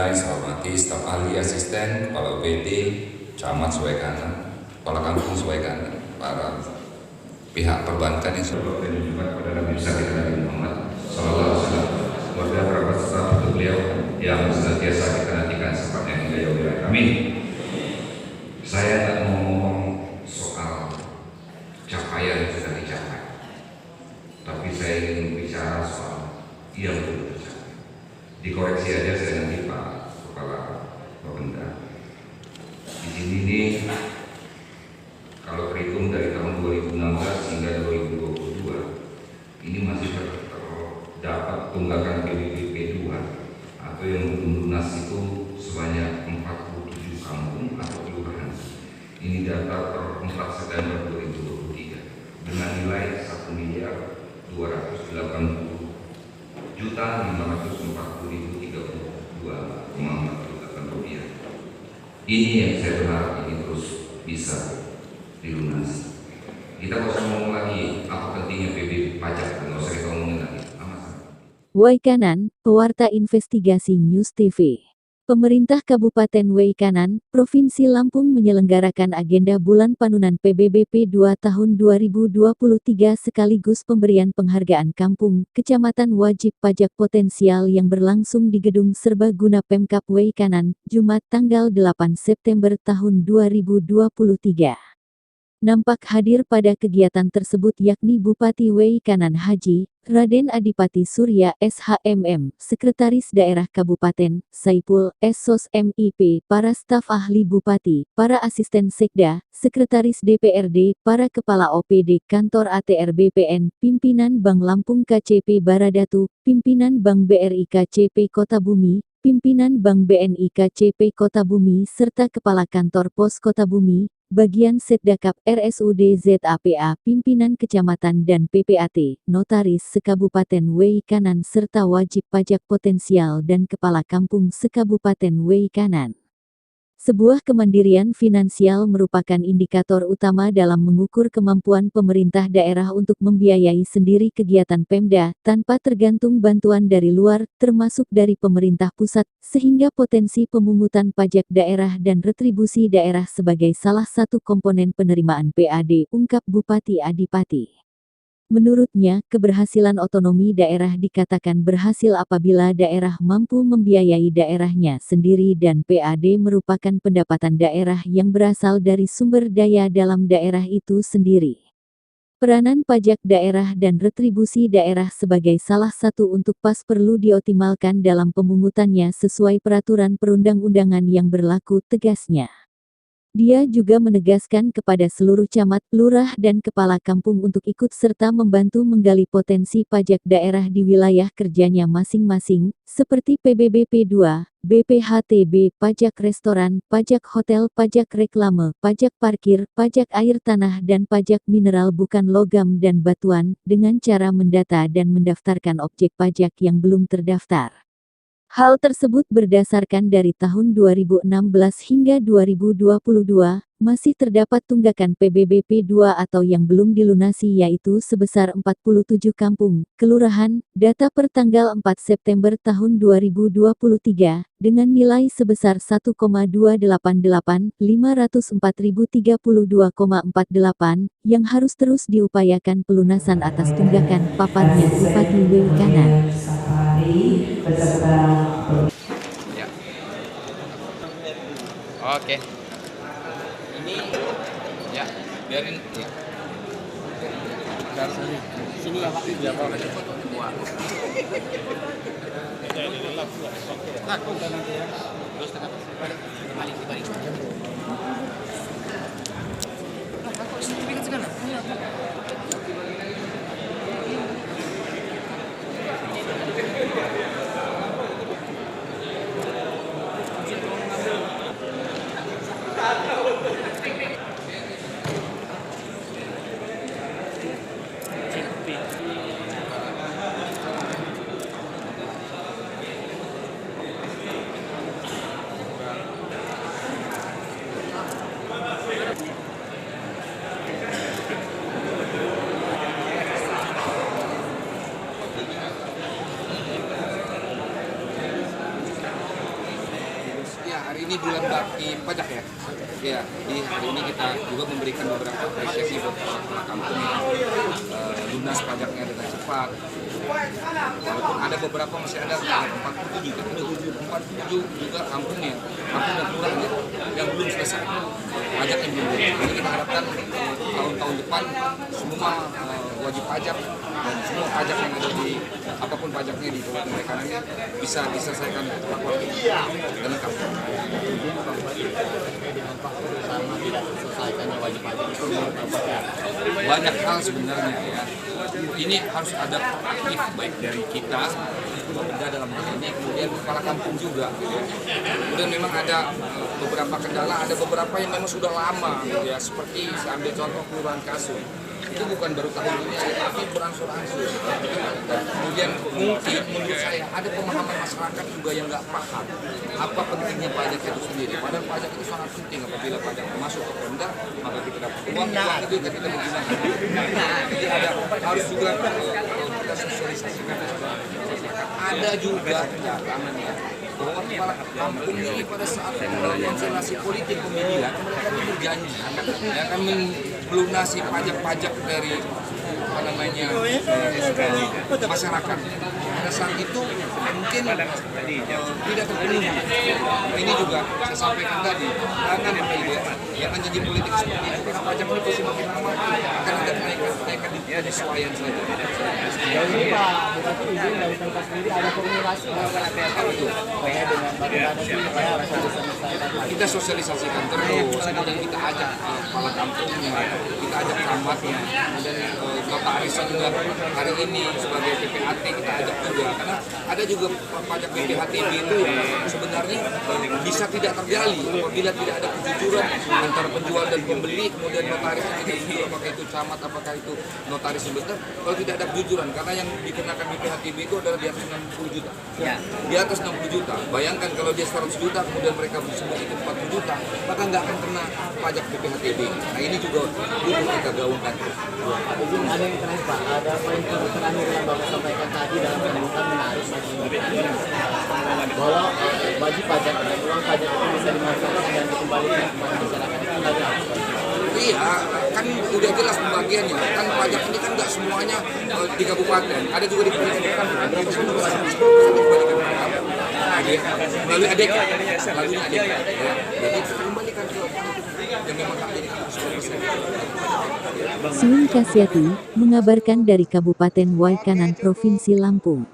yang saya hormati staf ahli asisten, kepala UPD, camat Suwaikanan, kepala kampung Suwaikanan, para pihak perbankan yang sudah juga kepada Nabi Nabi Muhammad Sallallahu Alaihi Wasallam, keluarga kerabat serta untuk beliau yang senantiasa kita nantikan secepatnya hingga yaumil akhir. Amin. Saya tidak mau ngomong soal capaian yang sudah dicapai, tapi saya ingin bicara soal yang belum tercapai. Dikoreksi aja saya nanti Pak Kepala Bapenda. Di sini nih, kalau terhitung dari tahun 2016 hingga 2022, ini masih terdapat tunggakan PBBP 2 atau yang belum lunas itu sebanyak 47 kampung atau kelurahan. Ini data per 4 September 2023 dengan nilai 1.280.540.032,48 rupiah. Ini yang saya berharap ini terus bisa dilunasi. Kita nggak usah ngomong lagi apa pentingnya PBB pajak, nggak usah kita ngomongin lagi. Waikanan, Pewarta Investigasi News TV. Pemerintah Kabupaten Waikanan, Provinsi Lampung menyelenggarakan agenda Bulan Panunan PBBP 2 tahun 2023 sekaligus pemberian penghargaan kampung, kecamatan wajib pajak potensial yang berlangsung di Gedung Serbaguna Pemkab Waikanan, Jumat tanggal 8 September tahun 2023. Nampak hadir pada kegiatan tersebut yakni Bupati Waikanan Haji Raden Adipati Surya SHMM, Sekretaris Daerah Kabupaten, Saipul, Sos MIP, para staf ahli Bupati, para asisten Sekda, Sekretaris DPRD, para kepala OPD Kantor ATR BPN, pimpinan Bank Lampung KCP Baradatu, pimpinan Bank BRI KCP Kota Bumi, pimpinan Bank BNI KCP Kota Bumi serta Kepala Kantor Pos Kota Bumi, bagian Setdakap RSUD ZAPA, pimpinan kecamatan dan PPAT, notaris sekabupaten Waikanan serta wajib pajak potensial dan kepala kampung sekabupaten Waikanan. Sebuah kemandirian finansial merupakan indikator utama dalam mengukur kemampuan pemerintah daerah untuk membiayai sendiri kegiatan Pemda, tanpa tergantung bantuan dari luar, termasuk dari pemerintah pusat, sehingga potensi pemungutan pajak daerah dan retribusi daerah sebagai salah satu komponen penerimaan PAD, ungkap Bupati Adipati. Menurutnya, keberhasilan otonomi daerah dikatakan berhasil apabila daerah mampu membiayai daerahnya sendiri dan PAD merupakan pendapatan daerah yang berasal dari sumber daya dalam daerah itu sendiri. Peranan pajak daerah dan retribusi daerah sebagai salah satu untuk PAS perlu dioptimalkan dalam pemungutannya sesuai peraturan perundang-undangan yang berlaku, tegasnya. Dia juga menegaskan kepada seluruh camat, lurah dan kepala kampung untuk ikut serta membantu menggali potensi pajak daerah di wilayah kerjanya masing-masing, seperti PBBP 2, BPHTB, pajak restoran, pajak hotel, pajak reklame, pajak parkir, pajak air tanah dan pajak mineral bukan logam dan batuan, dengan cara mendata dan mendaftarkan objek pajak yang belum terdaftar. Hal tersebut berdasarkan dari tahun 2016 hingga 2022, masih terdapat tunggakan PBBP 2 atau yang belum dilunasi yaitu sebesar 47 kampung, kelurahan, data per tanggal 4 September tahun 2023, dengan nilai sebesar 1,288.504.032,48, yang harus terus diupayakan pelunasan atas tunggakan, paparnya Bupati Waikanan. Ya. Oke. Ini ya, biarin ya. Sini ya Pak. Iya Pak. Terus tengah. Balik. Aku sedikit segala. ini bulan bakti pajak ya. Ya, di hari ini kita juga memberikan beberapa apresiasi buat para kampung yang lunas pajaknya dengan cepat. Walaupun ada beberapa masih ada 47 kan, ada 47 juga kampung yang kurang ya, yang belum selesai pajaknya belum. Jadi kita harapkan tahun-tahun depan semua wajib pajak dan semua pajak yang ada di apapun pajaknya di Kabupaten Waikanan bisa diselesaikan tepat waktu dan lengkap. Sama tidak terselesaikannya wajib pajak itu menurut Bapak ya? Banyak hal sebenarnya ya. Ini harus ada proaktif baik dari kita dalam hal ini, kemudian kepala kampung juga. Kemudian memang ada beberapa kendala, ada beberapa yang memang sudah lama ya, seperti saya ambil contoh Kelurahan Kasur. Itu bukan baru tahun ini aja, tapi berangsur-angsur. Dan kemudian mungkin menurut saya ada pemahaman masyarakat juga yang nggak paham apa pentingnya pajak itu sendiri. Padahal pajak itu sangat penting. Apabila pajak masuk ke Pemda, maka kita dapat uang itu kita menggunakan. Jadi harus juga kita sosialisasikan kepada masyarakat. Ada juga jangan ya, bahwa kepala kampung ini pada saat konstelasi politik pemilihan mereka itu berjanji ya akan melunasi pajak-pajak dari masyarakat. Pada saat itu mungkin tidak terpenuhi. Ini juga saya sampaikan tadi, jangan jangan janji politik seperti itu karena pajak ini pasti makin lama akan ada kenaikan di penyesuaian saja. Jadi Pak, berarti izin dari Pemkab sendiri ada komunikasi supaya dengan bagaimana sih supaya bisa diselesaikan. Kita sosialisasikan terus, kemudian kita ajak kepala kampungnya, kita ajak camatnya, dan notarisnya juga hari ini sebagai PPHT kita ajak juga, karena ada juga pajak PPHTB itu yang sebenarnya bisa tidak tergali apabila tidak ada kejujuran antara penjual dan pembeli, kemudian notarisnya tidak jujur apakah itu camat, apakah itu notaris yang benar, kalau tidak ada kejujuran, karena yang dikenakan PPHTB itu adalah di atas 60 juta. Ya. Di atas 60 juta, bayangkan kalau dia 100 juta, kemudian mereka sebut itu 40 juta, maka nggak akan kena pajak PPHTB. Nah ini juga butuh kita gaungkan. Izin ada yang terakhir Pak, ada poin terakhir yang Bapak sampaikan tadi dalam sambutan menarik bahwa wajib pajak dan uang pajak itu bisa dimanfaatkan dan dikembalikan kepada masyarakat itu lagi apa? Iya, kan udah jelas pembagiannya. Kan pajak ini kan nggak semuanya di kabupaten, ada juga di provinsi. Berapa persen dikembalikan ke kabupaten? Melalui ADK, melalui ADK. Ya. Jadi kembalikan ke yang memang hak jadi 100%. Suin Kasyati mengabarkan dari Kabupaten Waikanan, Provinsi Lampung.